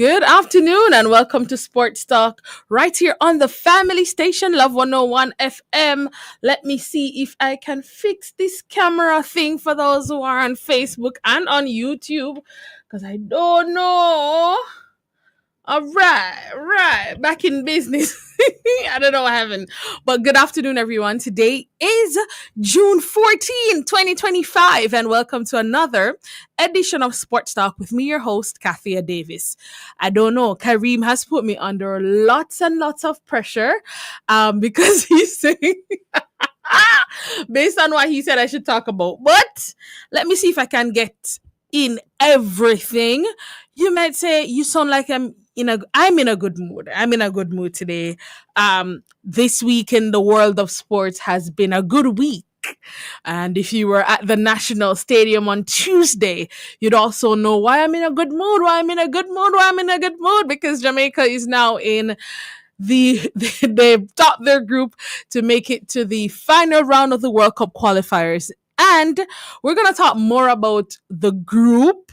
Good afternoon and welcome to Sports Talk right here on the family station Love 101 FM. Let me see if I can fix this camera thing for those who are on Facebook and on YouTube because I don't know. All right, back in business. I don't know what happened. But good afternoon, everyone. Today is June 14, 2025, and welcome to another edition of Sports Talk with me, your host, Kathya Davis. I don't know, Kareem has put me under lots and lots of pressure because he's saying, based on what he said I should talk about. But let me see if I can get in everything. You might say you sound like I'm in a good mood. I'm in a good mood today. This week in the world of sports has been a good week. And if you were at the National Stadium on Tuesday, you'd also know why I'm in a good mood, because Jamaica is now in they've topped their group to make it to the final round of the World Cup qualifiers. And we're gonna talk more about the group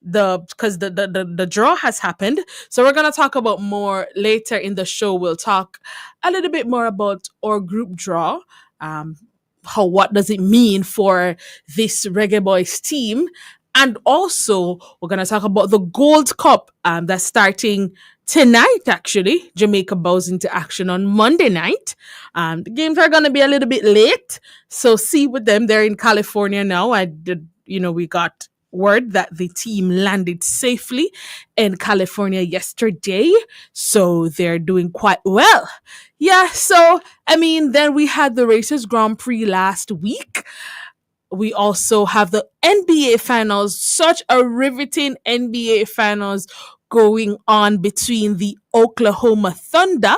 because the draw has happened. So we're gonna talk about more later in the show. We'll talk a little bit more about our group draw. What does it mean for this Reggae Boys team? And also we're gonna talk about the Gold Cup that's starting tonight. Actually, Jamaica bows into action on Monday night. The games are gonna be a little bit late, so see with them. They're in California now. We got word that the team landed safely in California yesterday, so they're doing quite well. Yeah, so then we had the Racers Grand Prix last week. We also have the NBA Finals, such a riveting NBA Finals going on between the Oklahoma Thunder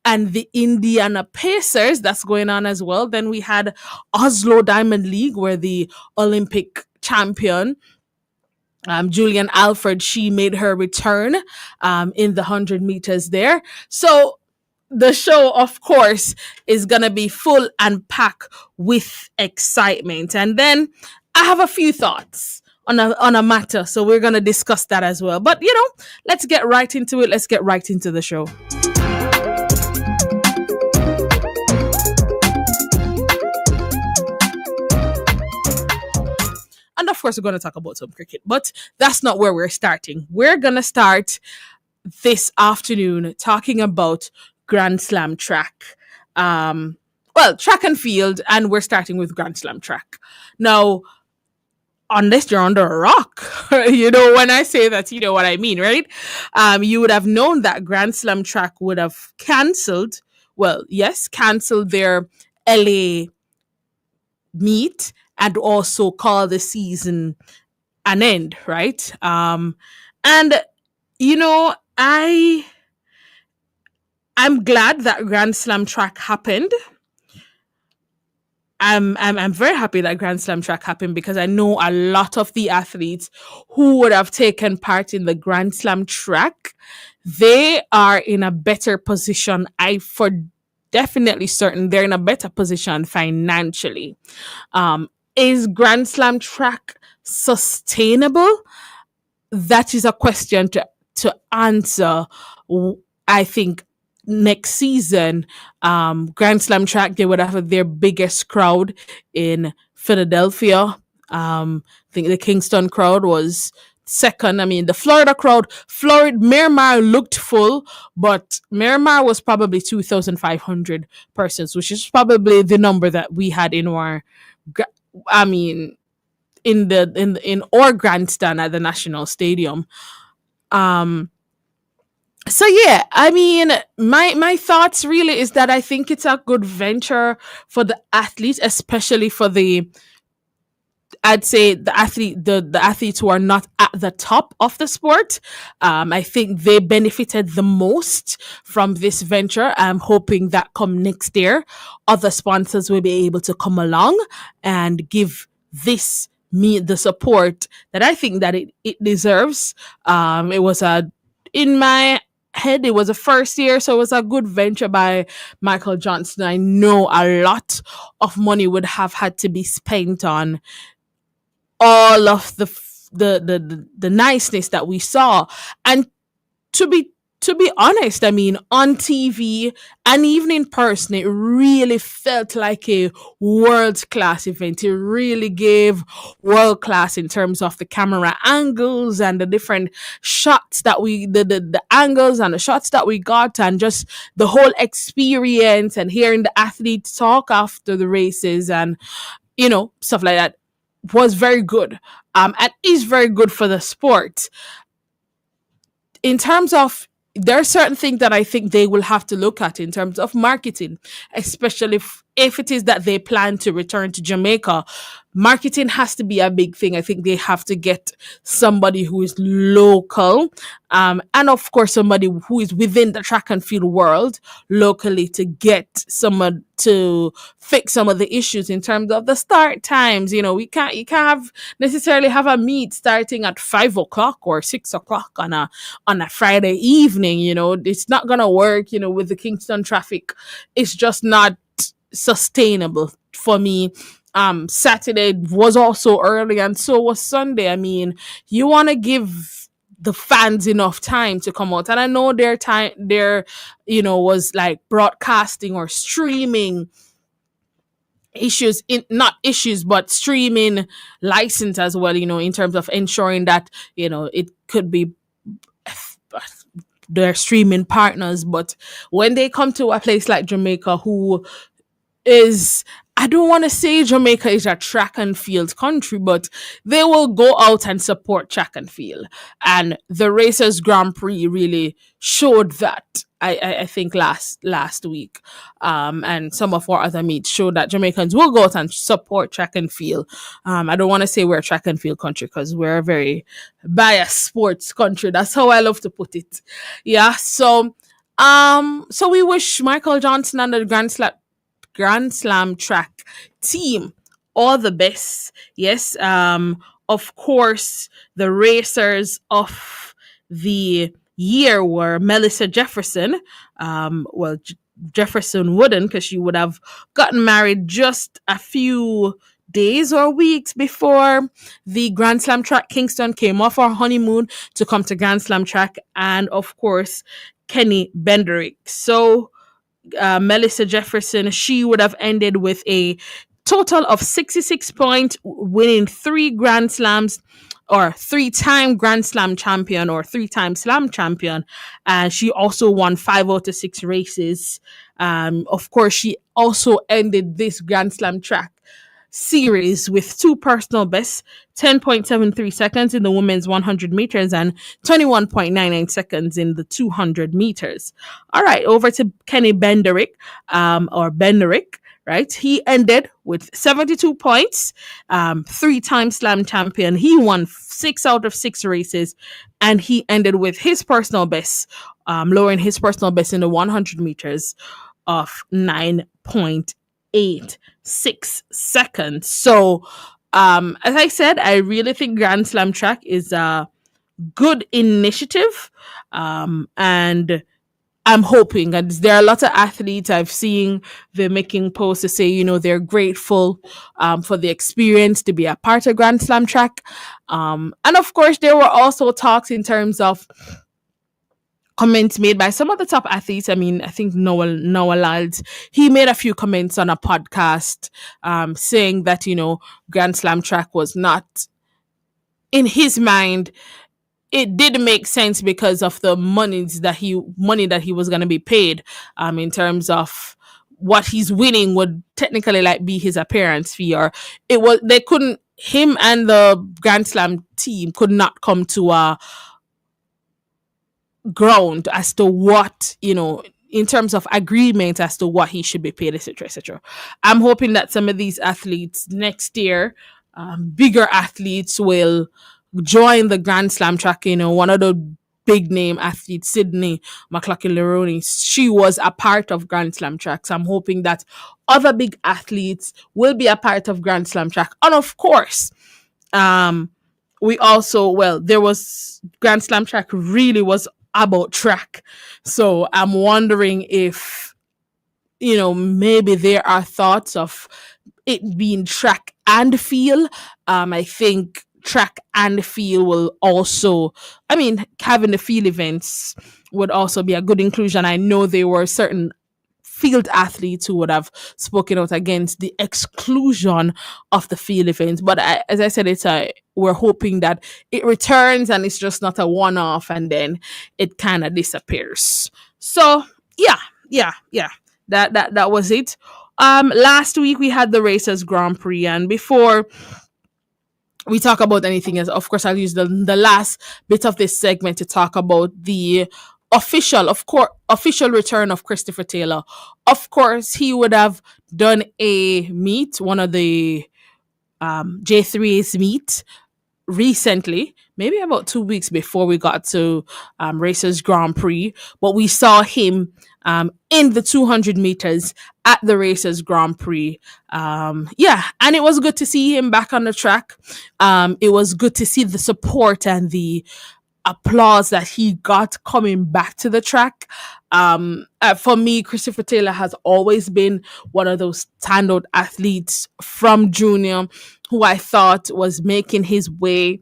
and the Indiana Pacers. That's going on as well. Then we had Oslo Diamond League, where the Olympic champion Julian Alford, she made her return in the 100 meters there. So the show, of course, is going to be full and packed with excitement. And then I have a few thoughts on a matter, so we're going to discuss that as well. But, let's get right into it. Let's get right into the show. And of course, we're going to talk about some cricket, but that's not where we're starting. We're going to start this afternoon talking about Grand Slam track. Track and field, and we're starting with Grand Slam track. Now, unless you're under a rock, when I say that, you know what I mean, right? You would have known that Grand Slam track would have cancelled their LA meet and also call the season an end, right? I'm glad that Grand Slam track happened. I'm very happy that Grand Slam track happened because I know a lot of the athletes who would have taken part in the Grand Slam track, they are in a better position. For definitely certain they're in a better position financially. Is Grand Slam track sustainable? That is a question to answer. I think next season, Grand Slam track, they would have their biggest crowd in Philadelphia. I think the Kingston crowd was second. The Florida crowd, Miramar looked full, but Miramar was probably 2,500 persons, which is probably the number that we had in our in our grandstand at the National Stadium. So yeah, my thoughts really is that I think it's a good venture for the athletes, especially for the athletes who are not at the top of the sport. I think they benefited the most from this venture. I'm hoping that come next year, other sponsors will be able to come along and give this the support that I think that it deserves. It was in my head, it was a first year, so it was a good venture by Michael Johnson. I know a lot of money would have had to be spent on all of the niceness that we saw. And to be honest, I mean, on TV and even in person, it really felt like a world class event. It really gave world class in terms of the camera angles and the different shots that the angles and the shots that we got, and just the whole experience, and hearing the athletes talk after the races, and stuff like that was very good, and is very good for the sport. In terms of, there are certain things that I think they will have to look at in terms of marketing, especially if it is that they plan to return to Jamaica. Marketing has to be a big thing. I think they have to get somebody who is local, and of course somebody who is within the track and field world locally, to get someone to fix some of the issues in terms of the start times. You can't necessarily have a meet starting at 5 o'clock or 6 o'clock on a Friday evening. It's not gonna work. With the Kingston traffic, it's just not sustainable for me. Saturday was also early, and so was Sunday. I mean, you want to give the fans enough time to come out, and I know their was like broadcasting or streaming issues, in not issues but streaming license as well, in terms of ensuring that it could be their streaming partners. But when they come to a place like Jamaica, who is, I don't want to say Jamaica is a track and field country, but they will go out and support track and field. And the Racers Grand Prix really showed that. I think last week, and some of our other meets showed that Jamaicans will go out and support track and field. I don't want to say we're a track and field country, because we're a very biased sports country. That's how I love to put it. Yeah. So we wish Michael Johnson and the Grand Slam track team all the best. Yes, of course, the racers of the year were Melissa Jefferson. Jefferson wouldn't, because she would have gotten married just a few days or weeks before the Grand Slam track. Kingston came off our honeymoon to come to Grand Slam track, and of course, Kenny Benderick. So Melissa Jefferson, she would have ended with a total of 66 points, winning 3 Grand Slams, or 3-time Grand Slam champion, or 3-time Slam champion. And she also won 5 out of 6 races. Of course, she also ended this Grand Slam track series with 2 personal bests: 10.73 seconds in the women's 100 meters and 21.99 seconds in the 200 meters. All right, over to Kenny Benderick, or Benderick, right? He ended with 72 points, 3-time Slam champion. He won 6 out of 6 races, and he ended with his personal best, lowering his personal best in the 100 meters of 9.86 seconds. So, as I said, I really think Grand Slam track is a good initiative, and I'm hoping, and there are a lot of athletes I've seen, they're making posts to say, they're grateful for the experience to be a part of Grand Slam track. And of course, there were also talks in terms of comments made by some of the top athletes. I mean, I think Noah Lyles, he made a few comments on a podcast, saying that, Grand Slam track was not, in his mind, it did make sense because of the money that he was going to be paid, in terms of what he's winning would technically like be his appearance fee, or him and the Grand Slam team could not come to a ground as to what, in terms of agreement as to what he should be paid, etc., etc. I'm hoping that some of these athletes next year, bigger athletes, will join the Grand Slam track. One of the big name athletes, Sydney McLaughlin-Leroney, she was a part of Grand Slam tracks. I'm hoping that other big athletes will be a part of Grand Slam track. And of course, we also, there was Grand Slam track really was about track. So I'm wondering if, maybe there are thoughts of it being track and field. I think track and field will also, I mean, having the field events would also be a good inclusion. I know there were certain field athletes who would have spoken out against the exclusion of the field events. But as I said, we're hoping that it returns and it's just not a one-off and then it kind of disappears. So yeah. That was it. Last week we had the Racers Grand Prix, and before we talk about anything else, of course, I'll use the last bit of this segment to talk about the official return of Christopher Taylor. Of course, he would have done a meet, one of the J3's meet recently, maybe about 2 weeks before we got to Racers Grand Prix, but we saw him in the 200 meters at the Racers Grand Prix. And it was good to see him back on the track. It was good to see the support and the applause that he got coming back to the track. For me, Christopher Taylor has always been one of those standout athletes from junior who I thought was making his way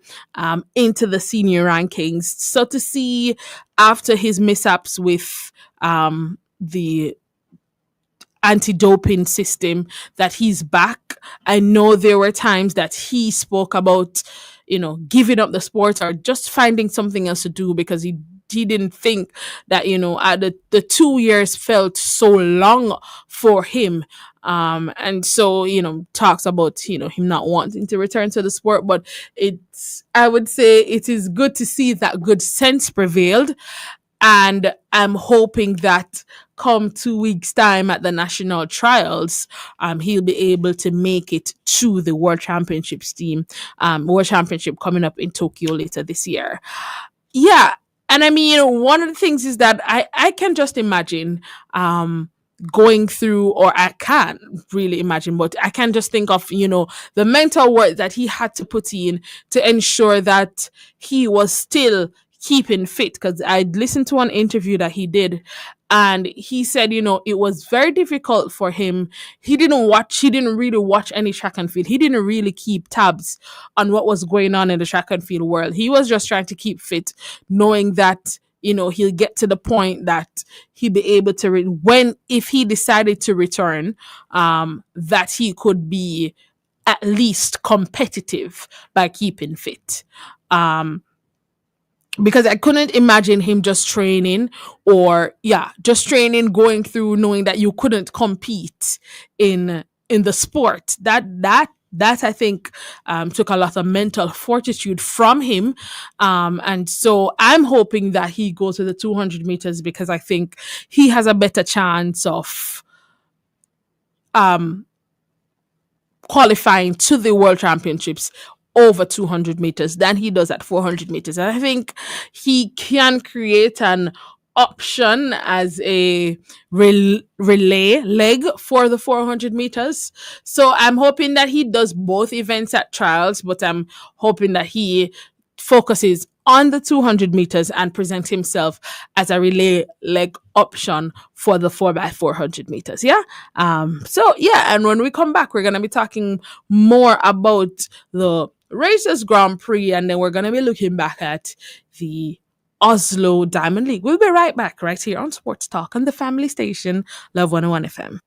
into the senior rankings. So to see after his mishaps with the anti-doping system that he's back. I know there were times that he spoke about, giving up the sport or just finding something else to do because he didn't think that, the 2 years felt so long for him. And so, talks about, him not wanting to return to the sport, but I would say it is good to see that good sense prevailed. And I'm hoping that come 2 weeks' time at the national trials, he'll be able to make it to the World Championships World Championship coming up in Tokyo later this year. Yeah. And I mean, one of the things is that I can just imagine going through, or I can't really imagine, but I can just think of, the mental work that he had to put in to ensure that he was still keeping fit. Because I listened to an interview that he did, and he said, it was very difficult for him. He didn't really watch any track and field. He didn't really keep tabs on what was going on in the track and field world. He was just trying to keep fit, knowing that, he'll get to the point that he'll be able to, if he decided to return, that he could be at least competitive by keeping fit. Because I couldn't imagine him just training, going through knowing that you couldn't compete in the sport. That I think took a lot of mental fortitude from him. And so I'm hoping that he goes to the 200 meters because I think he has a better chance of qualifying to the World Championships over 200 meters than he does at 400 meters. And I think he can create an option as a relay leg for the 400 meters. So I'm hoping that he does both events at trials, but I'm hoping that he focuses on the 200 meters and presents himself as a relay leg option for the 4x400 meters. And when we come back, we're going to be talking more about the Racers Grand Prix, and then we're going to be looking back at the Oslo Diamond League. We'll be right back right here on Sports Talk on the family station, Love 101 FM.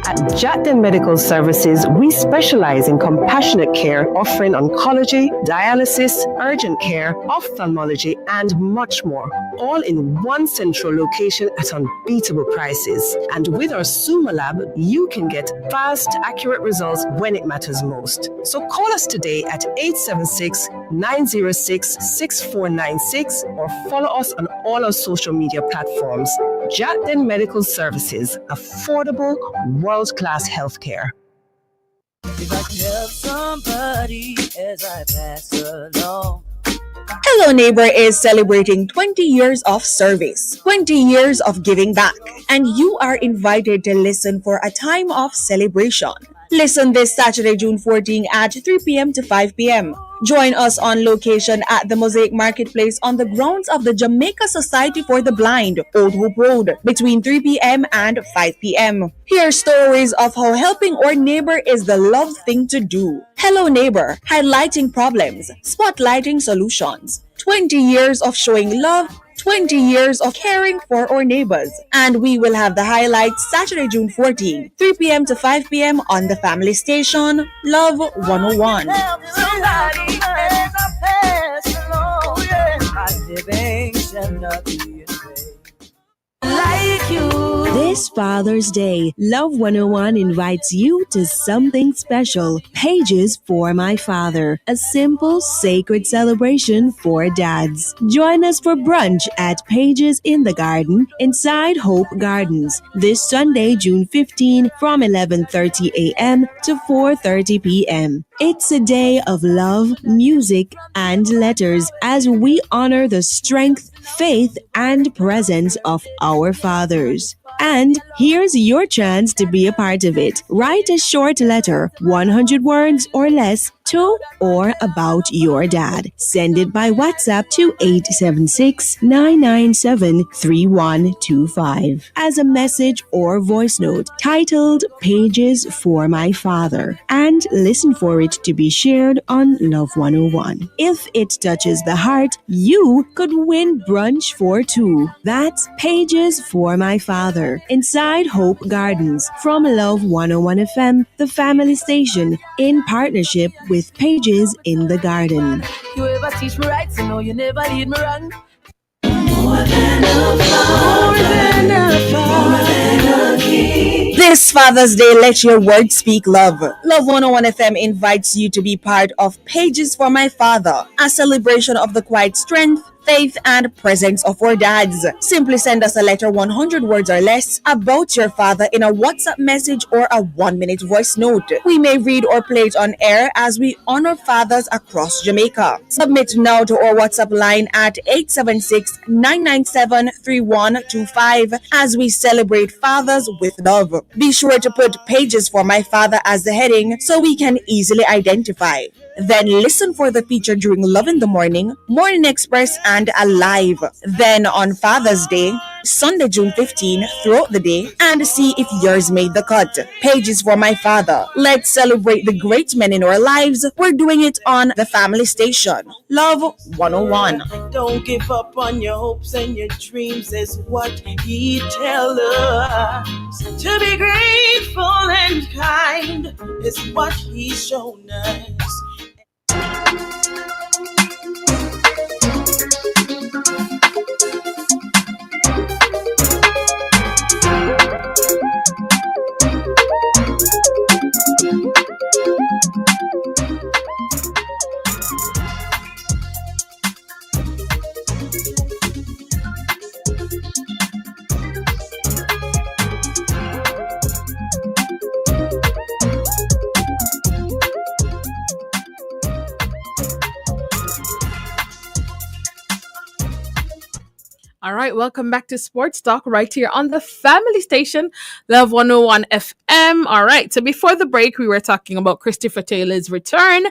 At Jatden Medical Services, we specialize in compassionate care, offering oncology, dialysis, urgent care, ophthalmology, and much more, all in one central location at unbeatable prices. And with our Suma Lab, you can get fast, accurate results when it matters most. So call us today at 876-906-6496 or follow us on all our social media platforms. Jatden Medical Services, affordable, world-class healthcare. If I could help somebody as I pass along. Hello Neighbor is celebrating 20 years of service, 20 years of giving back, and you are invited to listen for a time of celebration. Listen this Saturday, June 14 at 3 p.m. to 5 p.m. Join us on location at the Mosaic Marketplace on the grounds of the Jamaica Society for the Blind, Old Hope Road, between 3 p.m. and 5 p.m. Hear stories of how helping our neighbor is the love thing to do. Hello Neighbor, highlighting problems, spotlighting solutions. 20 years of showing love, 20 years of caring for our neighbors. And we will have the highlights Saturday, June 14, 3 p.m. to 5 p.m. on the family station, Love 101. This Father's Day, Love 101 invites you to something special. Pages for My Father, a simple, sacred celebration for dads. Join us for brunch at Pages in the Garden inside Hope Gardens this Sunday, June 15 from 11:30 a.m. to 4:30 p.m. It's a day of love, music, and letters as we honor the strength, faith, and presence of our fathers. And here's your chance to be a part of it. Write a short letter, 100 words or less, to or about your dad. Send it by WhatsApp to 876-997-3125 as a message or voice note titled Pages for My Father, and listen for it to be shared on Love 101. If it touches the heart, you could win brunch for two. That's Pages for My Father inside Hope Gardens from Love 101 FM, the family station, in partnership with Pages in the Garden. You ever teach me right, so no, you never lead me wrong. This Father's Day, let your word speak love. Love 101 FM invites you to be part of Pages for My Father, a celebration of the quiet strength, faith, and presence of our dads. Simply send us a letter, 100 words or less, about your father in a WhatsApp message or a 1-minute voice note. We may read or play it on air as we honor fathers across Jamaica. Submit now to our WhatsApp line at 876-997-3125 as we celebrate fathers with love. Be sure to put Pages for My Father as the heading so we can easily identify. Then listen for the feature during Love in the Morning, Morning Express, and Alive. Then on Father's Day, Sunday, June 15, throughout the day, and see if yours made the cut. Pages for My Father. Let's celebrate the great men in our lives. We're doing it on the family station. Love 101. Don't give up on your hopes and your dreams is what he tells us. To be grateful and kind is what he's shown us. All right, welcome back to Sports Talk right here on the family station, Love 101 FM. All right, so before the break, we were talking about Christopher Taylor's return,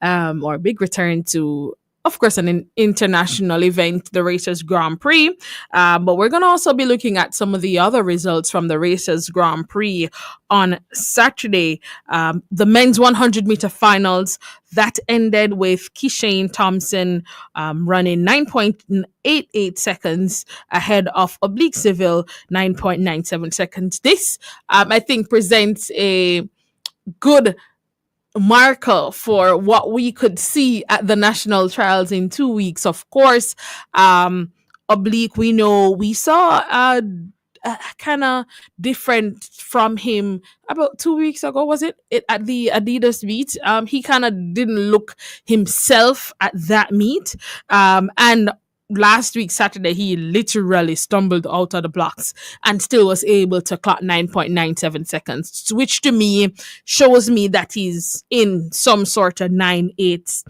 or big return to, of course, an international event, the Racers Grand Prix. But we're going to also be looking at some of the other results from the Racers Grand Prix on Saturday. The men's 100-meter finals that ended with Kishane Thompson running 9.88 seconds ahead of Oblique Civil 9.97 seconds. This, I think, presents a good marker for what we could see at the national trials in 2 weeks. Of course, Oblique, we know we saw kind of different from him about 2 weeks ago, was it at the Adidas meet. He kind of didn't look himself at that meet, and last week Saturday he literally stumbled out of the blocks and still was able to clock 9.97 seconds, which to me shows me that he's in some sort of 9.8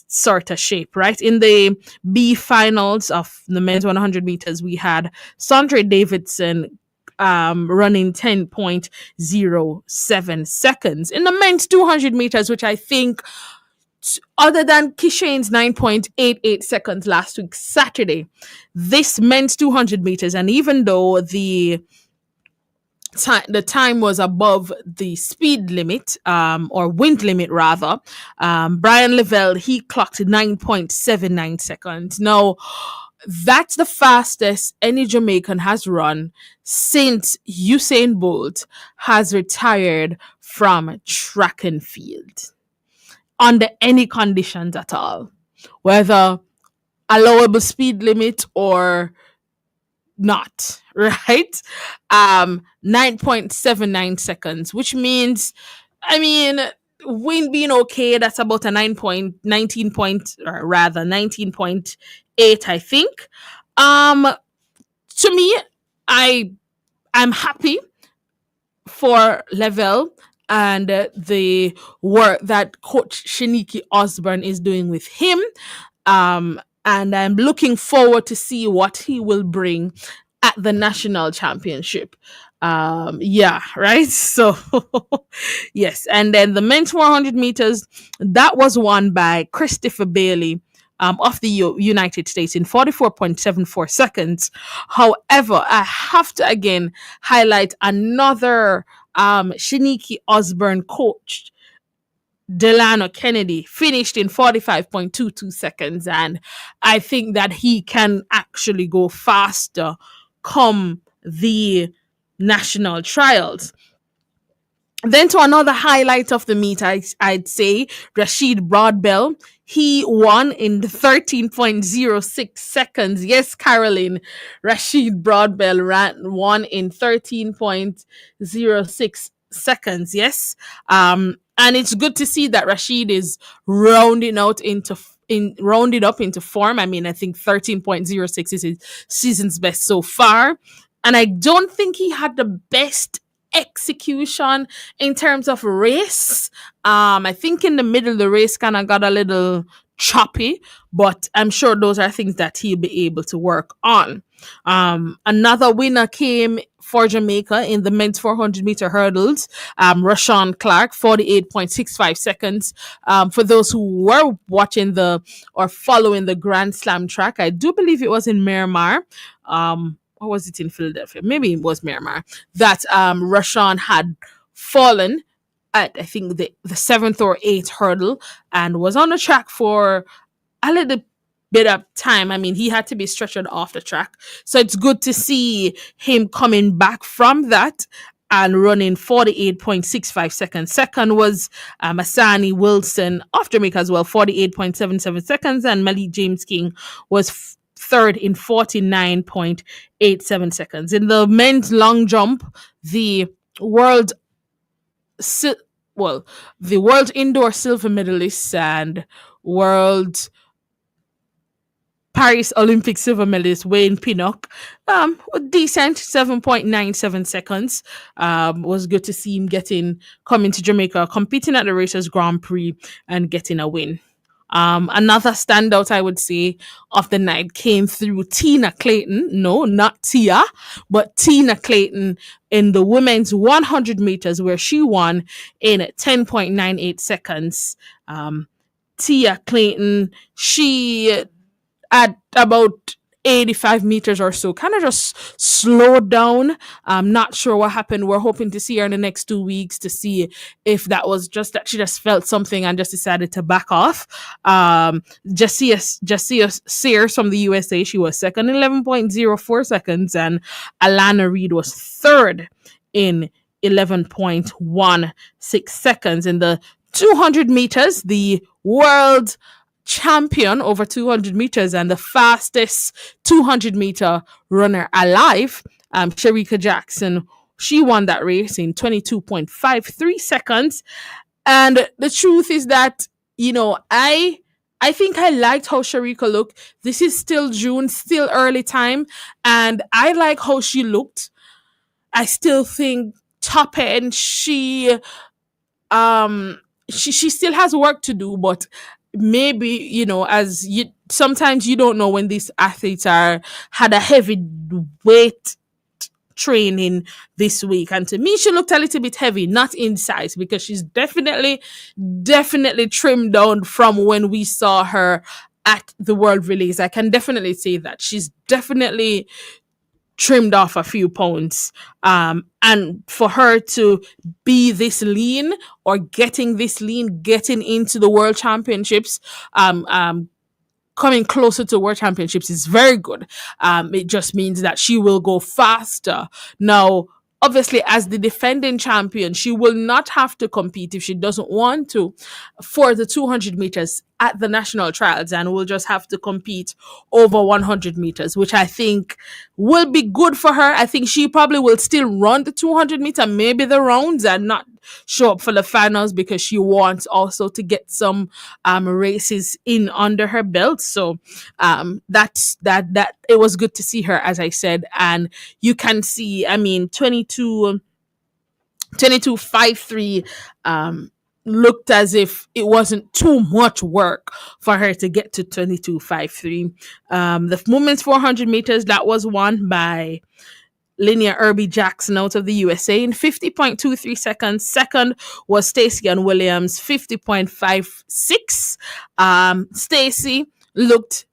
sort of shape, right? In the B finals of the men's 100 meters, we had Sondre Davidson running 10.07 seconds. In the men's 200 meters, which I think, other than Kishane's 9.88 seconds last week, Saturday, this men's 200 meters, and even though the time was above the speed limit, or wind limit rather, Brian Lavelle, he clocked 9.79 seconds. Now, that's the fastest any Jamaican has run since Usain Bolt has retired from track and field under any conditions at all, whether allowable speed limit or not, right? 9.79 seconds, which means, I mean, wind being okay, that's about a 9.19 point, or rather 19.8, I think. To me, I'm happy for Level and the work that Coach Shaniki Osborne is doing with him. And I'm looking forward to see what he will bring at the national championship. Yeah, right. So, yes. And then the men's 400 meters, that was won by Christopher Bailey. Of the United States in 44.74 seconds. However, I have to again highlight another Shaniki Osborne coach, Delano Kennedy, finished in 45.22 seconds. And I think that he can actually go faster come the national trials. Then to another highlight of the meet, I'd say Rashid Broadbell. He won in 13.06 seconds. Yes, Caroline. Rashid Broadbell won in 13.06 seconds. Yes. And it's good to see that Rashid is rounded up into form. I mean, I think 13.06 is his season's best so far. And I don't think he had the best execution in terms of race. I think in the middle the race kind of got a little choppy, but I'm sure those are things that he'll be able to work on. Another winner came for Jamaica in the men's 400 meter hurdles. Rashawn Clark, 48.65 seconds. For those who were watching or following the Grand Slam track, I do believe it was in Miramar. Or was it in Philadelphia? Maybe it was Miramar, that Rashawn had fallen at, I think, the seventh or eighth hurdle and was on the track for a little bit of time. I mean, he had to be stretchered off the track. So it's good to see him coming back from that and running 48.65 seconds. Second was Asani Wilson of Jamaica as well, 48.77 seconds. And Malik James King was third in 49.87 seconds. In the men's long jump, the world indoor silver medalists and world Paris Olympic silver medalist Wayne Pinnock, decent 7.97 seconds. Was good to see him coming to Jamaica, competing at the Racers Grand Prix and getting a win. Another standout, I would say, of the night came through Tina Clayton. No, not Tia, but Tina Clayton in the women's 100 meters, where she won in 10.98 seconds. Tia Clayton, she at about 85 meters or so, kind of just slowed down. I'm not sure what happened. We're hoping to see her in the next 2 weeks to see if that was just that she just felt something and just decided to back off. Jassia Sears from the USA, she was second, 11.04 seconds, and Alana Reed was third in 11.16 seconds. In the 200 meters, the world champion over 200 meters and the fastest 200 meter runner alive, Sharika Jackson, she won that race in 22.53 seconds. And the truth is that, I think I liked how Sharika looked. This is still June, still early time, and I like how she looked. I still think top end, she still has work to do, but maybe, sometimes you don't know when these athletes had a heavy weight training this week. And to me, she looked a little bit heavy, not in size, because she's definitely trimmed down from when we saw her at the world release. I can definitely say that she's definitely trimmed off a few pounds. And for her to be this lean, or getting this lean, getting into the world championships, coming closer to world championships is very good. It just means that she will go faster. Now, obviously, as the defending champion, she will not have to compete if she doesn't want to for the 200 meters at the national trials, and will just have to compete over 100 meters, which I think will be good for her. I think she probably will still run the 200 meter, maybe the rounds, and not show up for the finals, because she wants also to get some races in under her belt. So that it was good to see her, as I said. And you can see, I mean, 22.53 looked as if it wasn't too much work for her to get to 22.53. The women's 400 meters, that was won by Linnea Irby Jackson out of the USA in 50.23 seconds. Second was Stacey Ann Williams, 50.56. Stacey looked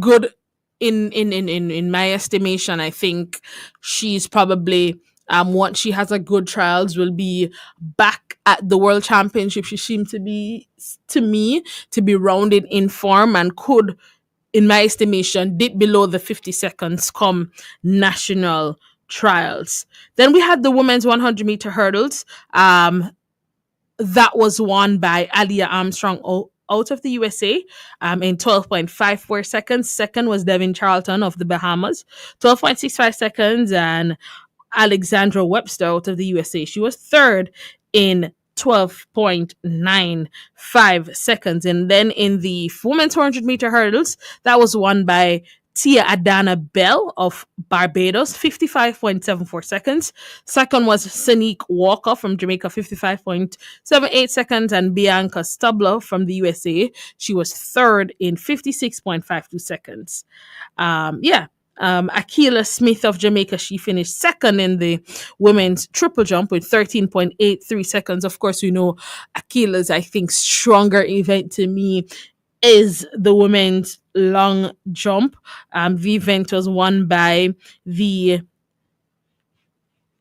good in my estimation. I think she's probably once she has a good trials, will be back at the world championship. She seemed to be, to me, to be rounded in form, and could, in my estimation, dip below the 50 seconds come national trials. Then we had the women's 100 meter hurdles. That was won by Alia Armstrong out of the USA in 12.54 seconds. Second was Devin Charlton of the Bahamas, 12.65 seconds. And Alexandra Webster out of the USA, she was third in 12.95 seconds. And then in the women's 400 meter hurdles, that was won by Tia Adana Bell of Barbados, 55.74 seconds. Second was Sanique Walker from Jamaica, 55.78 seconds. And Bianca Stubler from the USA, she was third in 56.52 seconds. Akila Smith of Jamaica, she finished second in the women's triple jump with 13.83 seconds. Of course, we know Akila's, I think, stronger event to me is the women's long jump. The event was won by the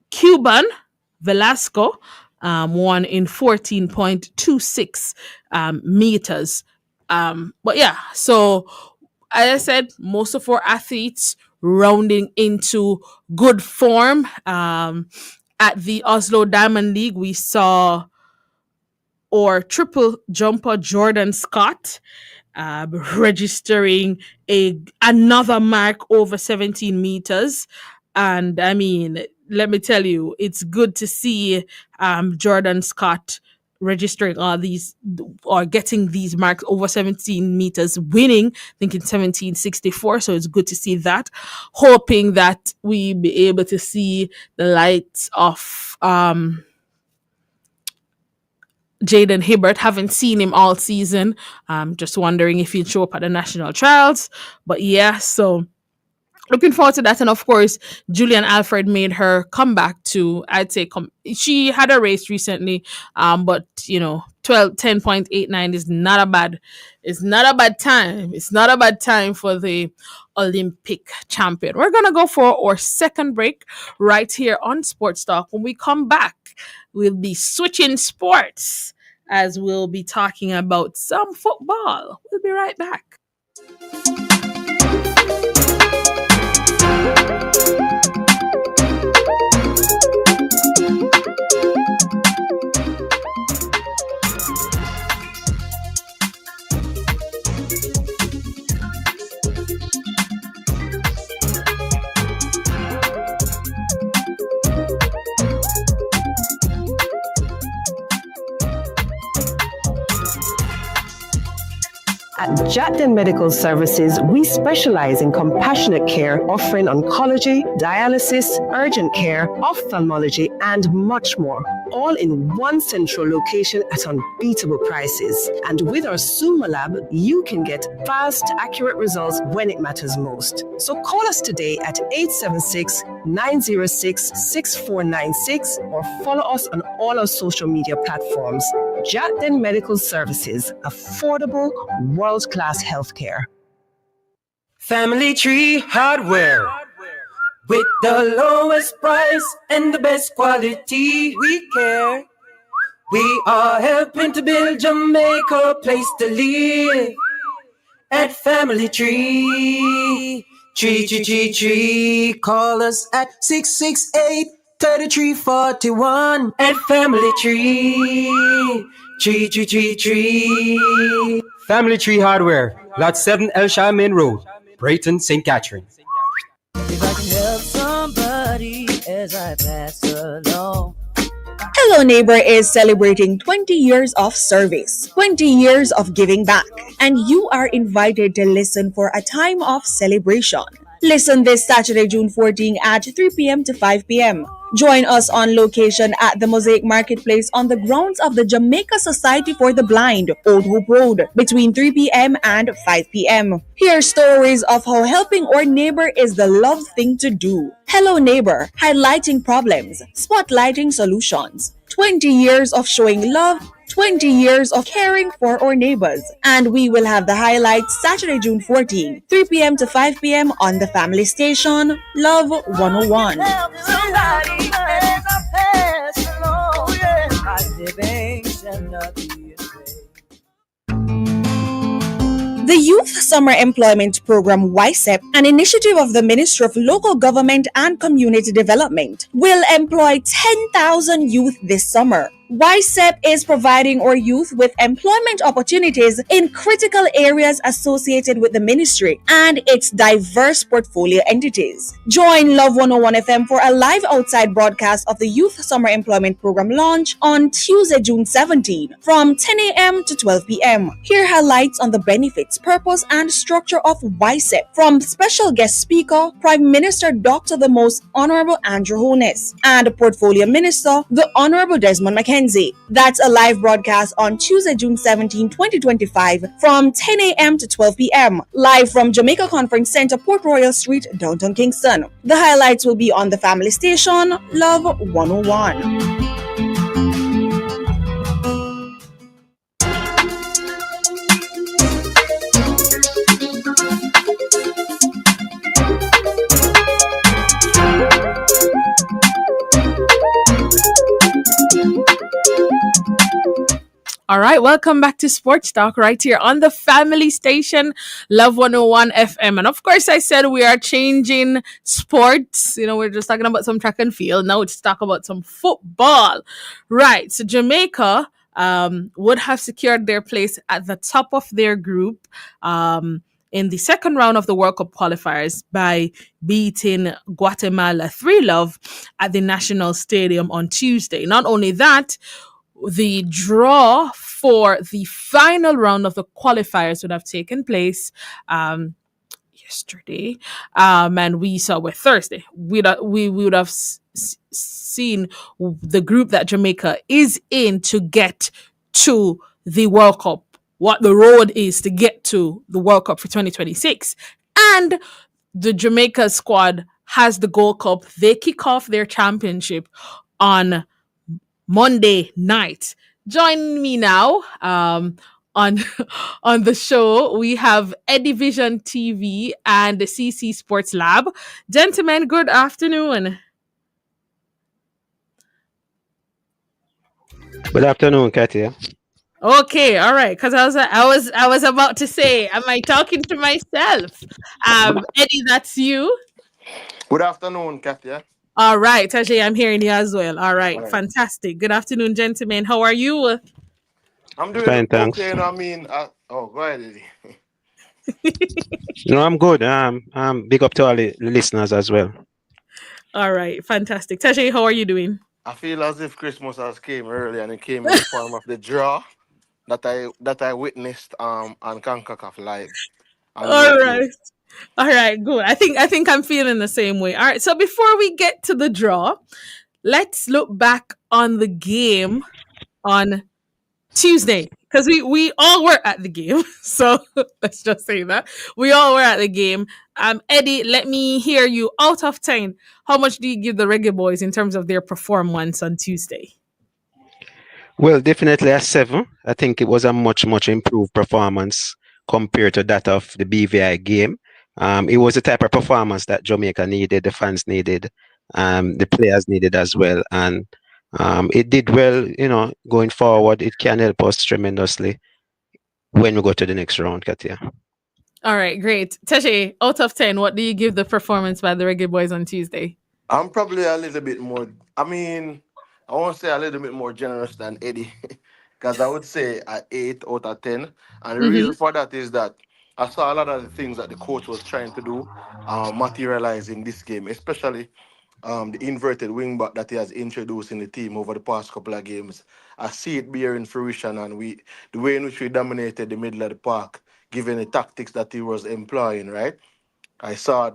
Cuban Velasco, won in 14.26 meters. But yeah, so as I said, most of our athletes rounding into good form. At the Oslo Diamond League, we saw our triple jumper Jordan Scott registering another mark over 17 meters. And I mean, let me tell you, it's good to see Jordan Scott registering all these, or getting these marks over 17 meters, winning, I think in 1764. So it's good to see that. Hoping that we be able to see the lights of Jaden Hibbert. Haven't seen him all season. Just wondering if he'd show up at the national trials. But yeah, so looking forward to that. And of course, Julian Alfred made her comeback to, I'd say, she had a race recently, but 10.89 is not a bad time. It's not a bad time for the Olympic champion. We're gonna go for our second break right here on Sports Talk. When we come back, we'll be switching sports, as we'll be talking about some football. We'll be right back. At Jatden Medical Services, we specialize in compassionate care, offering oncology, dialysis, urgent care, ophthalmology, and much more. All in one central location at unbeatable prices. And with our Suma Lab, you can get fast, accurate results when it matters most. So call us today at 876-906-6496 or follow us on all our social media platforms. Jatden Medical Services, affordable, world-class healthcare. Family Tree Hardware. With the lowest price and the best quality, we care. We are helping to build Jamaica a place to live. At Family Tree. Tree. Call us at 668-3341. At Family Tree. Tree. Family Tree Hardware. Lot 7 Elshire Main Road, Brayton, St. Catherine. If I can help somebody as I pass along. Hello Neighbor is celebrating 20 years of service, 20 years of giving back, and you are invited to listen for a time of celebration. Listen this Saturday, June 14 at 3 p.m. to 5 p.m. Join us on location at the Mosaic Marketplace on the grounds of the Jamaica Society for the Blind, Old Hope Road, between 3 p.m. and 5 p.m. Hear stories of how helping our neighbor is the loved thing to do. Hello Neighbor, highlighting problems, spotlighting solutions. 20 years of showing love, 20 years of caring for our neighbors. And we will have the highlights Saturday, June 14, 3 p.m. to 5 p.m. on the family station, Love 101. Help somebody as I pass along. My living shall not be in vain. The Youth Summer Employment Program YSEP, an initiative of the Ministry of Local Government and Community Development, will employ 10,000 youth this summer. YSEP is providing our youth with employment opportunities in critical areas associated with the ministry and its diverse portfolio entities. Join Love 101 FM for a live outside broadcast of the Youth Summer Employment Program launch on Tuesday, June 17 from 10 a.m. to 12 p.m. Hear highlights on the benefits, purpose, and structure of YSEP from special guest speaker, Prime Minister Dr. the Most Honorable Andrew Holness, and Portfolio Minister, the Honorable Desmond McKenzie. That's a live broadcast on Tuesday, June 17, 2025 from 10 a.m. to 12 p.m. live from Jamaica Conference Center, Port Royal Street, downtown Kingston. The highlights will be on the family station, Love 101. All right, welcome back to Sports Talk right here on the family station, Love 101 FM. And of course, I said we are changing sports. You know, we're just talking about some track and field. Now let's talk about some football. Right, so Jamaica would have secured their place at the top of their group in the second round of the World Cup qualifiers by beating Guatemala 3-0 at the National Stadium on Tuesday. Not only that, the draw for the final round of the qualifiers would have taken place yesterday, and we saw with Thursday. We would have seen the group that Jamaica is in to get to the World Cup, what the road is to get to the World Cup for 2026. And the Jamaica squad has the Gold Cup. They kick off their championship on Monday night. Join me now on the show. We have Edivision TV and the CC Sports Lab. Gentlemen, good afternoon. Good afternoon, Kathya. Okay, all right. Because I was about to say, am I talking to myself? Eddie, that's you. Good afternoon, Kathya. All right, Tajay, I'm hearing you as well. All right, fantastic. Good afternoon, gentlemen. How are you? I'm doing Fine, thanks. okay. I mean, go ahead, Eddie. No, I'm good. Big up to all the listeners as well. All right, fantastic. Tajay, how are you doing? I feel as if Christmas has came early and it came in the form of the draw. that I witnessed on CONCACAF live and All locally. right. All right, good. I think I'm feeling the same way. All right. So before we get to the draw, let's look back on the game on Tuesday because we all were at the game. So let's just say that we all were at the game. Eddie, let me hear you. Out of 10, how much do you give the Reggae Boys in terms of their performance on Tuesday? Well, definitely a 7. I think it was a much improved performance compared to that of the BVI game. It was the type of performance that Jamaica needed, the fans needed, the players needed as well. And it did well, going forward. It can help us tremendously when we go to the next round, Katia. All right, great. Teshe, out of 10, what do you give the performance by the Reggae Boys on Tuesday? I'm probably a little bit more. I mean, I won't say a little bit more generous than Eddie, because I would say a 8 out of 10. And the Mm-hmm. reason for that is that I saw a lot of the things that the coach was trying to do materialize in this game, especially the inverted wing back that he has introduced in the team over the past couple of games. I see it bearing fruition, and the way in which we dominated the middle of the park, given the tactics that he was employing, right? I saw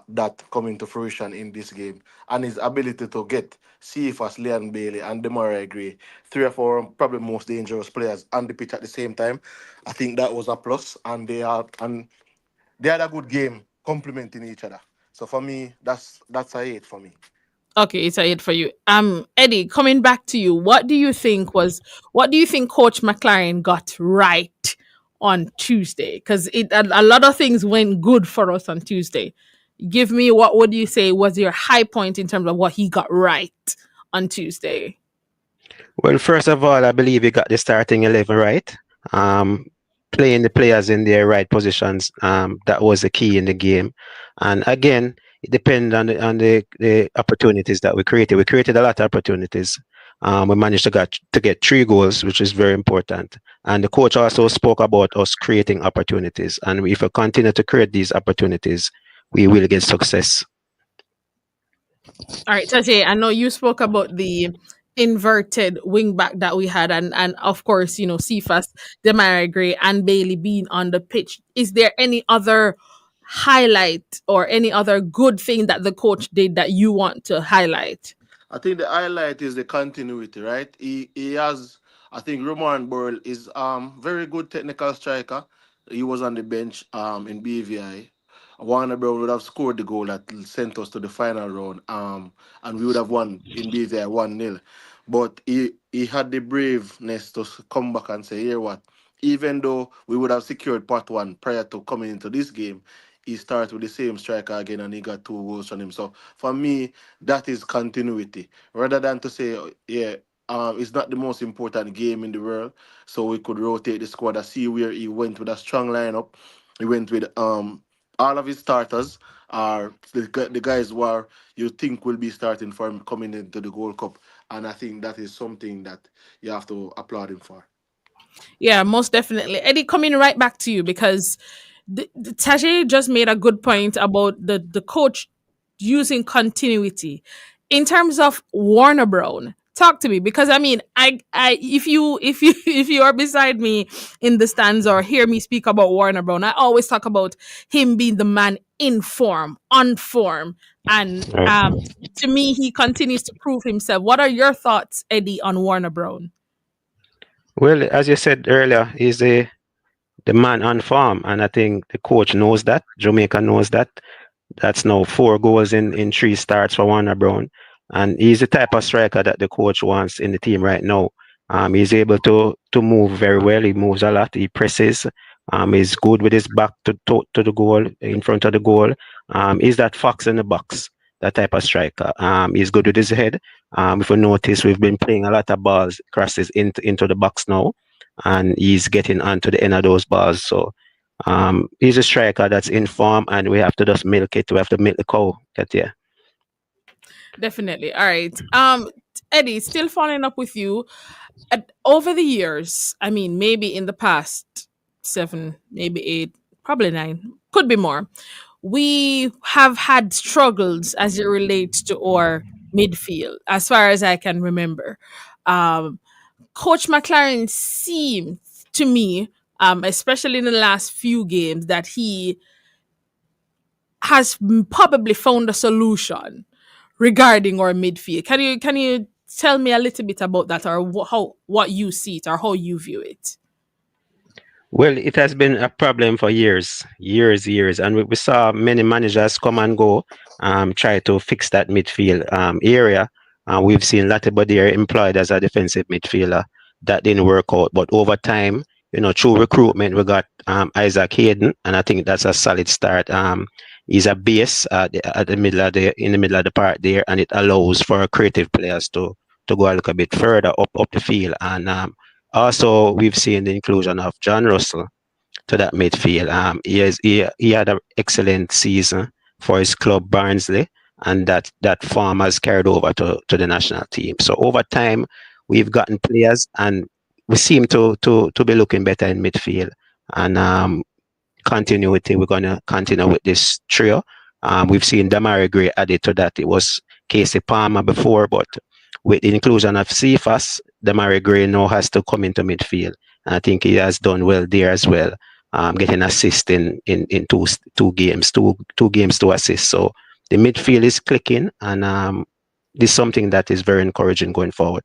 that coming to fruition in this game, and his ability to get Cephas, Leon Bailey, and Demarai Gray, three or four probably most dangerous players on the pitch at the same time. I think that was a plus, and they had a good game complementing each other. So for me, that's a 8 for me. Okay, it's a hit for you. Eddie, coming back to you, what do you think Coach McLaren got right on Tuesday? Because a lot of things went good for us on Tuesday. Give me what would you say was your high point in terms of what he got right on Tuesday? Well, first of all, I believe you got the starting 11 right. Um, Playing the players in their right positions, that was the key in the game. And again, it depends on the opportunities that we created. We created a lot of opportunities. We managed to get 3 goals, which is very important. And the coach also spoke about us creating opportunities. And if we continue to create these opportunities, we will get success. All right, Taje, I know you spoke about the inverted wing back that we had, and of course, Cephas, Demarai Gray, and Bailey being on the pitch. Is there any other highlight or any other good thing that the coach did that you want to highlight? I think the highlight is the continuity, right? He has, I think Roman Burl is very good technical striker. He was on the bench in BVI. Warner Brown would have scored the goal that sent us to the final round, and we would have won in BVI 1-0. But he had the braveness to come back and say, here what? Even though we would have secured part one prior to coming into this game, he started with the same striker again and he got 2 goals from him. So for me, that is continuity rather than to say, yeah, it's not the most important game in the world, so we could rotate the squad. I see where he went with a strong lineup. He went with all of his starters are the guys who are you think will be starting for him coming into the Gold Cup, and I think that is something that you have to applaud him for. Yeah, most definitely. Eddie, coming right back to you because Taje just made a good point about the coach using continuity in terms of Warner Brown. Talk to me because I mean, I if you if you are beside me in the stands or hear me speak about Warner Brown, I always talk about him being the man in form, on form, and Right. to me, he continues to prove himself. What are your thoughts, Eddie, on Warner Brown? Well, as you said earlier, he's the man on form, and I think the coach knows that. Jamaica knows that. That's now 4 goals in 3 starts for Warner Brown, and he's the type of striker that the coach wants in the team right now. He's able to move very well. He moves a lot. He presses. He's good with his back to the goal, in front of the goal. He's that fox in the box, that type of striker. He's good with his head. If you notice, we've been playing a lot of balls crosses into the box now, and he's getting onto the end of those balls. So he's a striker that's in form, and we have to just milk it. We have to milk the cow. That yeah. Definitely. All right. Eddie, still following up with you. Over the years, I mean, maybe in the past 7, maybe 8, probably 9, could be more. We have had struggles as it relates to our midfield, as far as I can remember. Um, Coach McLaren seems to me, especially in the last few games, that he has probably found a solution regarding our midfield. Can you tell me a little bit about that, or how what you see it, or how you view it? Well, it has been a problem for years, years, years, and we saw many managers come and go, try to fix that midfield area. We've seen Latibodiere employed as a defensive midfielder. That didn't work out, but over time, through recruitment, we got Isaac Hayden, and I think that's a solid start. He's a base at the middle of in the middle of the park there, and it allows for creative players to go a little bit further up the field. And also, we've seen the inclusion of John Russell to that midfield. He had an excellent season for his club Barnsley, and that form has carried over to the national team. So over time, we've gotten players, and we seem to be looking better in midfield. And continuity, we're going to continue with this trio. We've seen Damari Gray added to that. It was Casey Palmer before, but with the inclusion of Cephas, Damari Gray now has to come into midfield. And I think he has done well there as well, getting assist in two games, two games to assist. So the midfield is clicking, and this is something that is very encouraging going forward.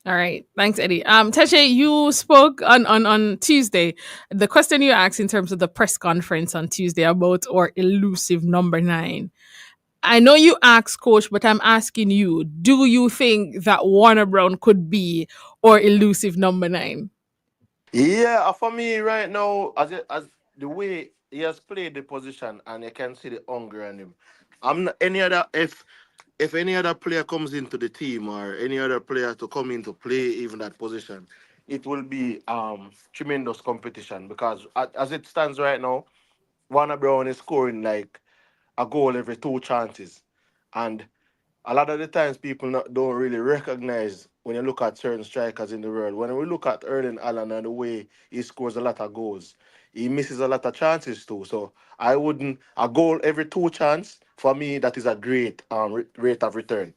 All right. Thanks, Eddie. Teche, you spoke on Tuesday. The question you asked in terms of the press conference on Tuesday about our elusive number 9. I know you asked Coach, but I'm asking you, do you think that Warner Brown could be our elusive number 9? Yeah, for me right now, as the way he has played the position, and you can see the hunger in him. I'm not, any other if any other player comes into the team, or any other player to come in to play even that position, it will be tremendous competition, because as it stands right now, Warner Brown is scoring like a goal every two chances, and a lot of the times people don't really recognize when you look at certain strikers in the world. When we look at Erling Allen and the way he scores a lot of goals, he misses a lot of chances too. So I wouldn't a goal every two chance for me. That is a great rate of return.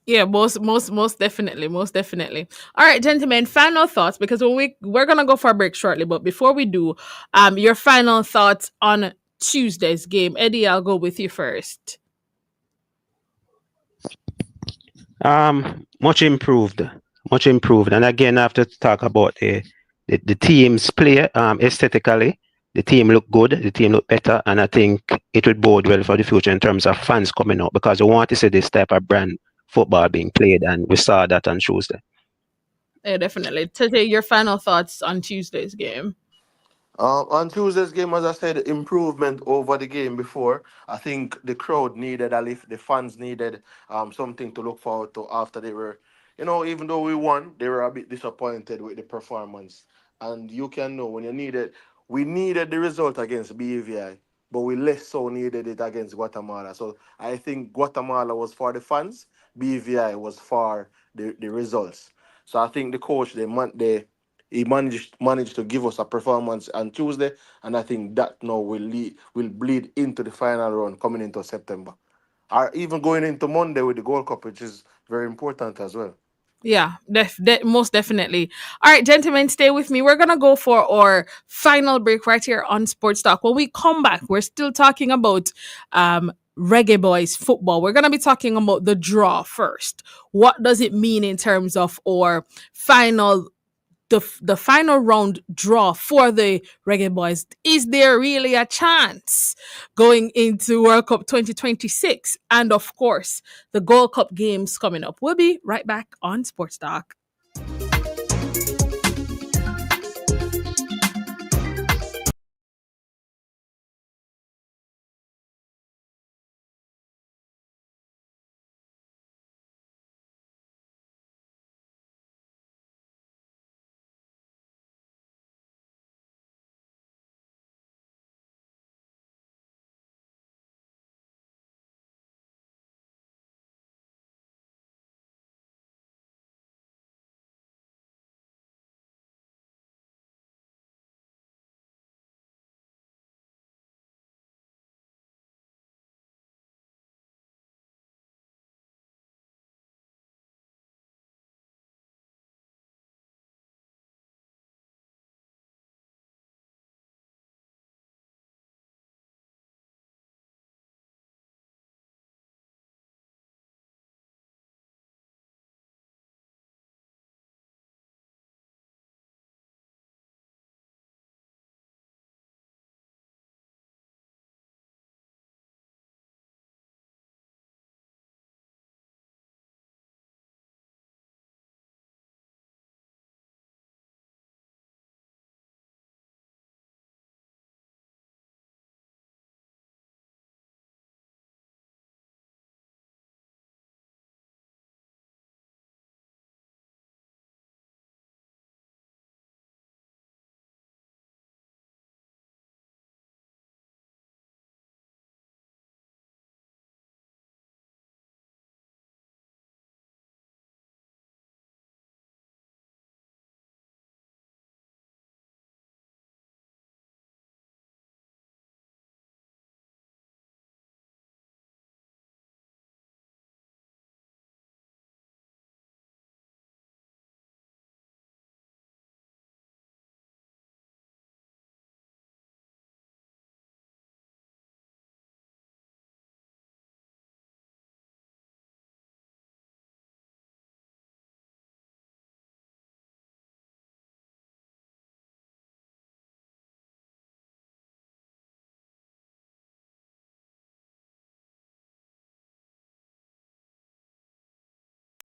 Yeah, most definitely, most definitely. All right, gentlemen, final thoughts, because we're gonna go for a break shortly, but before we do, your final thoughts on Tuesday's game. Eddie, I'll go with you first. Much improved, much improved. And again, I have to talk about the team's play aesthetically. The team look good, the team look better, and I think it will bode well for the future in terms of fans coming out, because we want to see this type of brand football being played, and we saw that on Tuesday. Yeah, definitely. Today, your final thoughts on Tuesday's game. On Tuesday's game, as I said, improvement over the game before. I think the crowd needed a lift. The fans needed something to look forward to after they were, even though we won, they were a bit disappointed with the performance. And you can know when we needed the result against BVI, but we less so needed it against Guatemala. So I think Guatemala was for the fans, BVI was for the results. So I think the coach, he managed to give us a performance on Tuesday, and I think that now will bleed into the final round coming into September, or even going into Monday with the Gold Cup, which is very important as well. Yeah, most definitely. All right, gentlemen, stay with me. We're gonna go for our final break right here on Sports Talk. When we come back, we're still talking about Reggae Boys football. We're gonna be talking about the draw first. What does it mean in terms of our final the final round draw for the Reggae Boys? Is there really a chance going into World Cup 2026? And of course, the Gold Cup games coming up. We'll be right back on Sports Talk.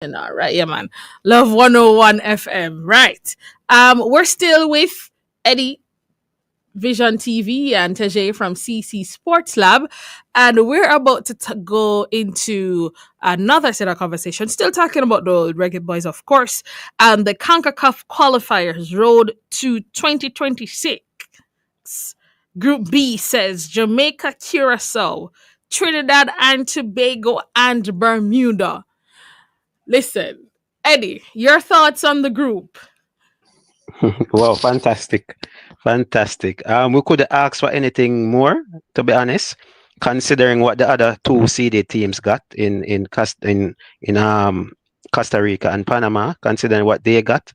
And all right, yeah, man. Love 101 FM. Right. We're still with Eddie Vision TV and Tajay from CC Sports Lab. And we're about to go into another set of conversation. Still talking about the Reggae Boys, of course, and the CONCACAF qualifiers road to 2026. Group B says Jamaica, Curacao, Trinidad and Tobago, and Bermuda. Listen, Eddie, your thoughts on the group? Wow, fantastic, fantastic. We could ask for anything more, to be honest, considering what the other two seeded teams got in Costa Rica and Panama. Considering what they got,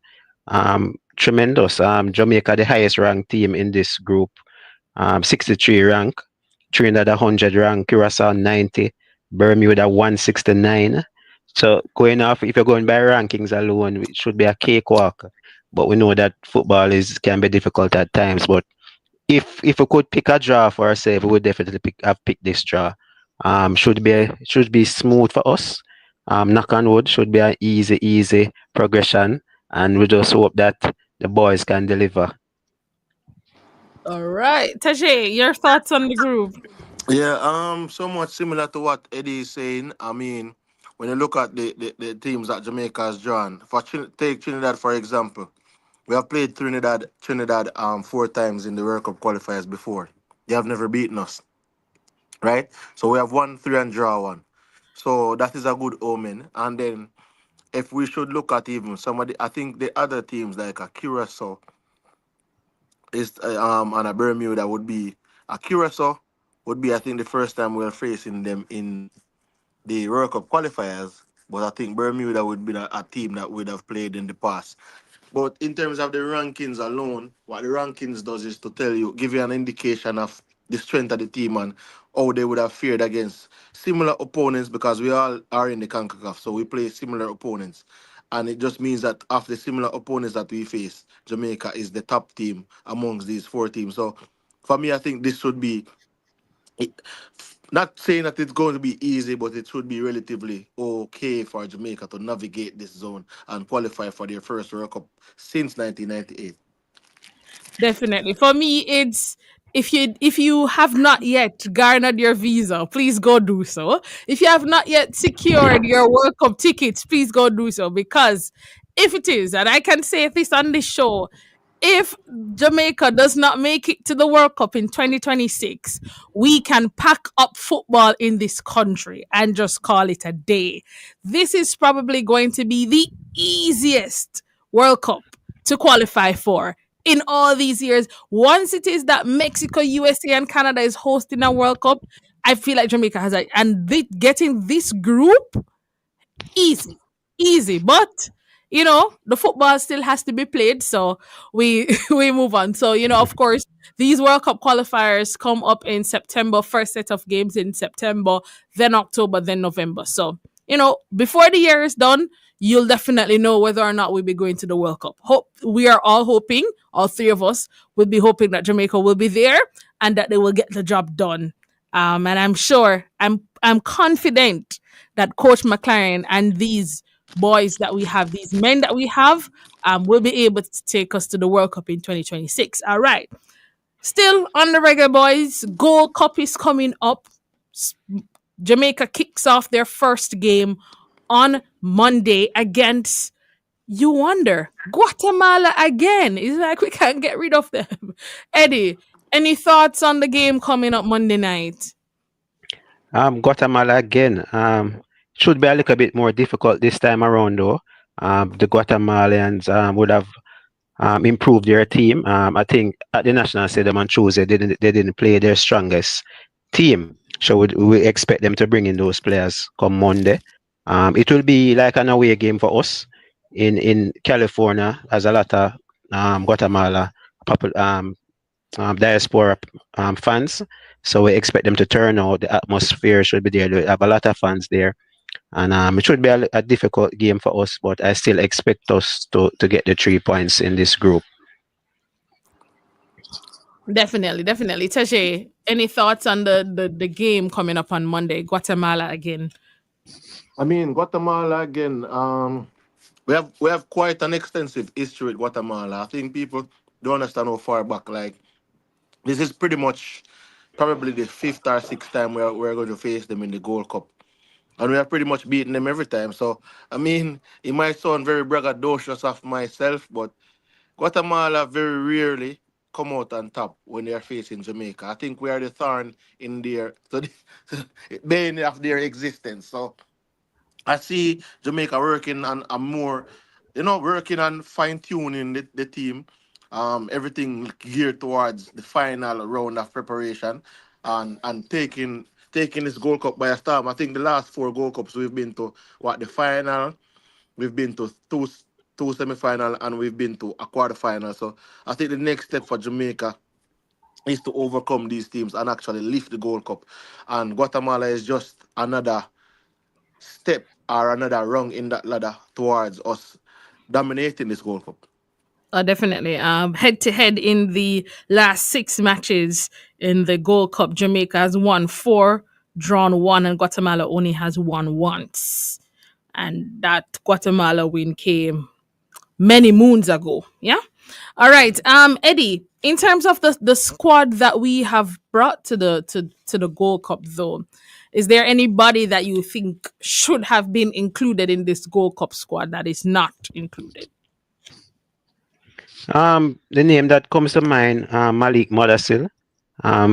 tremendous. Jamaica, the highest ranked team in this group, 63 rank. Trinidad 100 rank, Curacao 90, Bermuda 169. So going off, if you're going by rankings alone, it should be a cakewalk. But we know that football is can be difficult at times. But if we could pick a draw for ourselves, we would definitely have picked this draw. Should be smooth for us. Knock on wood, should be an easy progression, and we just hope that the boys can deliver. All right. Tajay, your thoughts on the group? Yeah, somewhat similar to what Eddie is saying. I mean, when you look at the teams that Jamaica has drawn, take Trinidad for example. We have played Trinidad 4 times in the World Cup qualifiers before. They have never beaten us, right? So we have won three and draw one. So that is a good omen. And then if we should look at even somebody, I think the other teams like a Curacao is and a Bermuda would be a Curacao would be I think the first time we're facing them in the World Cup qualifiers. But I think Bermuda would be a team that would have played in the past. But in terms of the rankings alone, what the rankings does is to tell you, give you an indication of the strength of the team and how they would have fared against similar opponents because we all are in the CONCACAF, so we play similar opponents. And it just means that of the similar opponents that we face, Jamaica is the top team amongst these four teams. So for me, I think this should be it, not saying that it's going to be easy, but it should be relatively okay for Jamaica to navigate this zone and qualify for their first World Cup since 1998. Definitely. For me, it's if you have not yet garnered your visa, please go do so. If you have not yet secured your World Cup tickets, please go do so. Because if it is, and I can say this on this show, if Jamaica does not make it to the World Cup in 2026, we can pack up football in this country and just call it a day. This is probably going to be the easiest World Cup to qualify for in all these years. Once it is that Mexico, USA, and Canada is hosting a World Cup, I feel like Jamaica has a and getting this group easy, easy. But the football still has to be played, so we we move on. So of course, these World Cup qualifiers come up in September. First set of games in September, then October, then November. So before the year is done, you'll definitely know whether or not we'll be going to the World Cup. Hope we are all hoping, all three of us will be hoping that Jamaica will be there and that they will get the job done. And I'm sure, I'm confident that Coach McLaren and these boys that we have, these men that we have, will be able to take us to the World Cup in 2026. All right. Still on the Reggae Boys, Gold Cup is coming up. Jamaica kicks off their first game on Monday against, you wonder, Guatemala again. It's like we can't get rid of them. Eddie, any thoughts on the game coming up Monday night? Guatemala again. Should be a little bit more difficult this time around, though. The Guatemalans would have improved their team. I think at the national stadium on Tuesday, they didn't play their strongest team. So we expect them to bring in those players come Monday. It will be like an away game for us in California, as a lot of Guatemala diaspora fans. So we expect them to turn out. The atmosphere should be there. We have a lot of fans there. And it should be a difficult game for us, but I still expect us to get the 3 points in this group. Definitely, definitely. Taje, any thoughts on the game coming up on Monday? Guatemala again. I mean, Guatemala again. We have quite an extensive history with Guatemala. I think people don't understand how far back. Like this is pretty much probably the fifth or sixth time we're going to face them in the Gold Cup, and we have pretty much beaten them every time. So I mean, it might sound very braggadocious of myself, but Guatemala very rarely come out on top when they are facing Jamaica. I think we are the thorn in their to the bane of their existence. So I see Jamaica working on a more, working on fine tuning the team. Everything geared towards the final round of preparation and taking this Gold Cup by a storm. I think the last four Gold Cups we've been to the final, we've been to two semi-final, and we've been to a quarter-final. So I think the next step for Jamaica is to overcome these teams and actually lift the Gold Cup. And Guatemala is just another step or another rung in that ladder towards us dominating this Gold Cup. Definitely. Head to head in the last six matches in the Gold Cup, Jamaica has won four, drawn one, and Guatemala only has won once. And that Guatemala win came many moons ago. Yeah. All right. Eddie, in terms of the squad that we have brought to the Gold Cup though, is there anybody that you think should have been included in this Gold Cup squad that is not included? The name that comes to mind, Malik Modasil,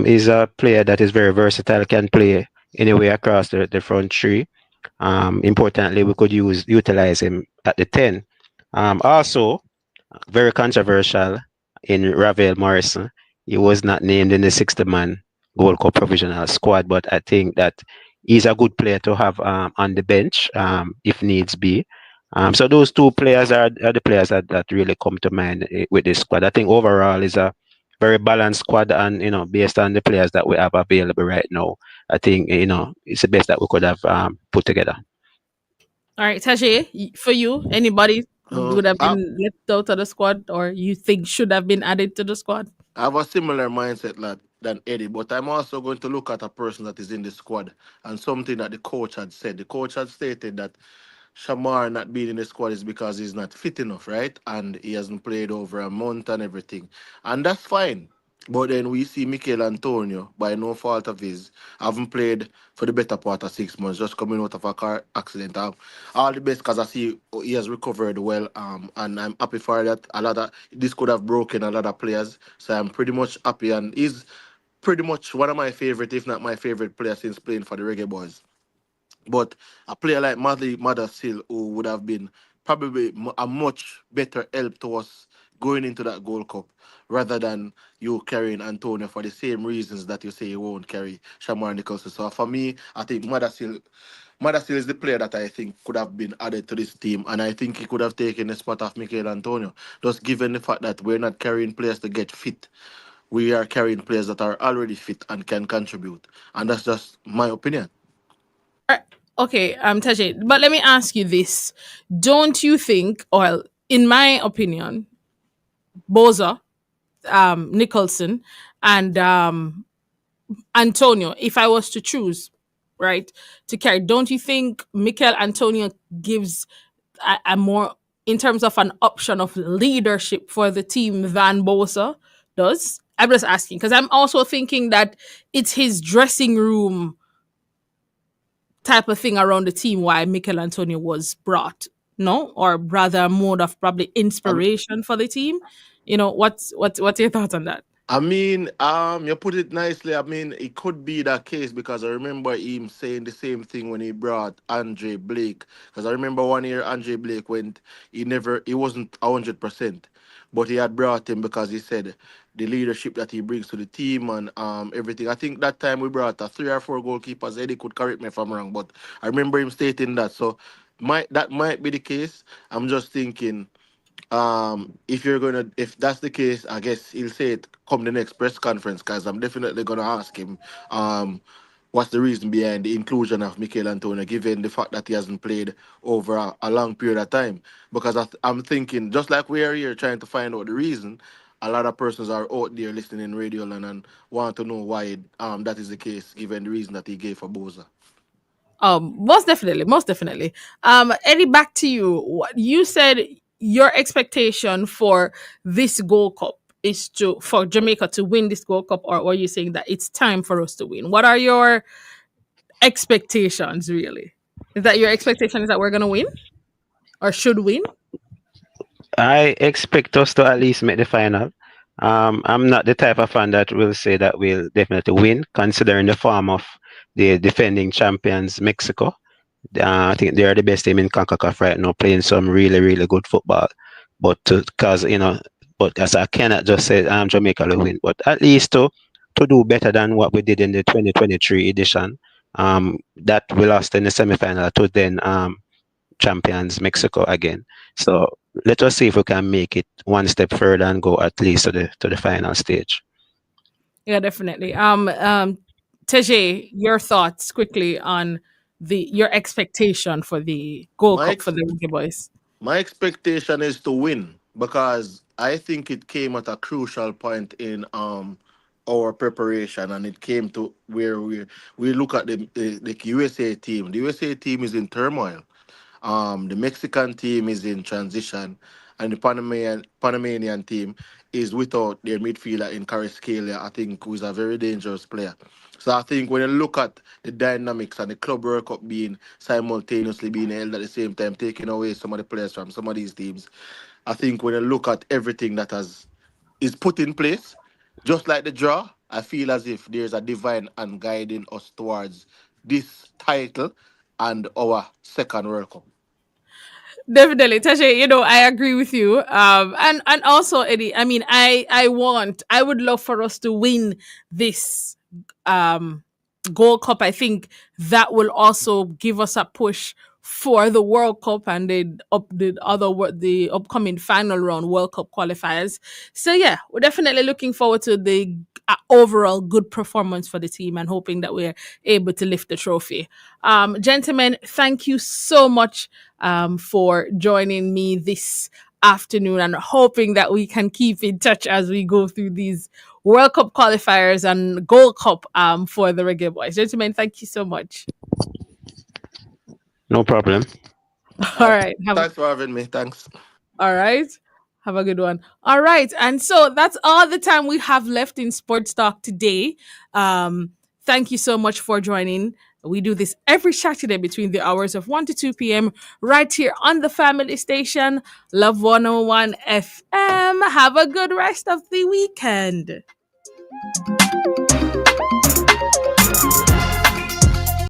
is a player that is very versatile, can play anywhere across the front three. Importantly, we could utilize him at the 10. Also, very controversial in Ravel Morrison. He was not named in the 60 man Gold Cup provisional squad, but I think that he's a good player to have on the bench if needs be. So those two players are the players that really come to mind with this squad. I think overall is a very balanced squad, and based on the players that we have available right now, I think it's the best that we could have put together. All right, Tashi, for you, anybody Uh, would have I, been left out of the squad or you think should have been added to the squad? I have a similar mindset than Eddie, but I'm also going to look at a person that is in the squad and something that the coach had said. The coach had stated that Shamar not being in the squad is because he's not fit enough, right? And he hasn't played over a month and everything. And that's fine. But then we see Mikel Antonio, by no fault of his, haven't played for the better part of 6 months, just coming out of a car accident. All the best because I see he has recovered well, and I'm happy for that. A lot of this could have broken a lot of players, so I'm pretty much happy. And he's pretty much one of my favorite, if not my favorite player since playing for the Reggae Boys. But a player like Madley Mothersill, who would have been probably a much better help to us going into that Gold Cup, rather than you carrying Antonio for the same reasons that you say you won't carry Shamar Nicholson. So for me, I think Mothersill is the player that I think could have been added to this team, and I think he could have taken the spot of Michael Antonio. Just given the fact that we're not carrying players to get fit, we are carrying players that are already fit and can contribute, and that's just my opinion. Uh, Okay, Tashi, but let me ask you this. Don't you think, well, in my opinion, Boza, Nicholson, and Antonio, if I was to choose, right, to carry, don't you think Mikel Antonio gives a more, in terms of an option of leadership for the team than Bosa does? I'm just asking because I'm also thinking that it's his dressing room type of thing around the team why Mikel Antonio was brought, no, or rather a mode of probably inspiration for the team. What's your thoughts on that? I mean, you put it nicely. I mean, it could be that case because I remember him saying the same thing when he brought Andre Blake. Because I remember one year Andre Blake went, he wasn't 100%, but he had brought him because he said the leadership that he brings to the team and everything. I think that time we brought a 3 or 4 goalkeepers. Eddie could correct me if I'm wrong, but I remember him stating that. So, that might be the case. I'm just thinking if that's the case, I guess he'll say it come the next press conference because I'm definitely gonna ask him what's the reason behind the inclusion of Mikel Antonio, given the fact that he hasn't played over a long period of time. Because I'm thinking, just like we are here trying to find out the reason, a lot of persons are out there listening in Radio Land and want to know why that is the case, given the reason that he gave for Boza. Most definitely, most definitely. Eddie, back to you. What you said, your expectation for this Gold Cup is to for Jamaica to win this Gold Cup, or are you saying that it's time for us to win? What are your expectations really? Is that your expectation is that we're gonna win or should win? I expect us to at least make the final. I'm not the type of fan that will say that we'll definitely win, considering the form of the defending champions, Mexico. I think they are the best team in CONCACAF right now, playing some really, really good football. But because but as I cannot just say Jamaica will win, but at least to do better than what we did in the 2023 edition. That we lost in the semi-final to then champions Mexico again. So let us see if we can make it one step further and go at least to the final stage. Yeah, definitely. Teje, your thoughts quickly on the your expectation for the Gold My Cup for ex- the Reggae Boys. my expectation is to win because I think it came at a crucial point in our preparation, and it came to where we look at the USA team. The USA team is in turmoil. The Mexican team is in transition, and the Panamanian team is without their midfielder in Cariscalia, I think, who is a very dangerous player. So I think when you look at the dynamics and the Club World Cup being simultaneously being held at the same time, taking away some of the players from some of these teams, I think when you look at everything that has is put in place, just like the draw, I feel as if there's a divine and guiding us towards this title and our second World Cup. Definitely, Tasha. I agree with you. And also Eddie. I mean, I would love for us to win this um Gold Cup. I think that will also give us a push for the World Cup and the upcoming final round World Cup qualifiers. So yeah, we're definitely looking forward to the overall good performance for the team and hoping that we're able to lift the trophy. Gentlemen, thank you so much for joining me this afternoon and hoping that we can keep in touch as we go through these World Cup qualifiers and Gold Cup for the Reggae Boys. Gentlemen, thank you so much. No problem. All Uh, right. Thanks for having me. Thanks. All right. Have a good one. All right. And so that's all the time we have left in Sports Talk today. Thank you so much for joining. We do this every Saturday between the hours of 1 to 2 p.m. right here on the family station, Love 101 FM. Have a good rest of the weekend.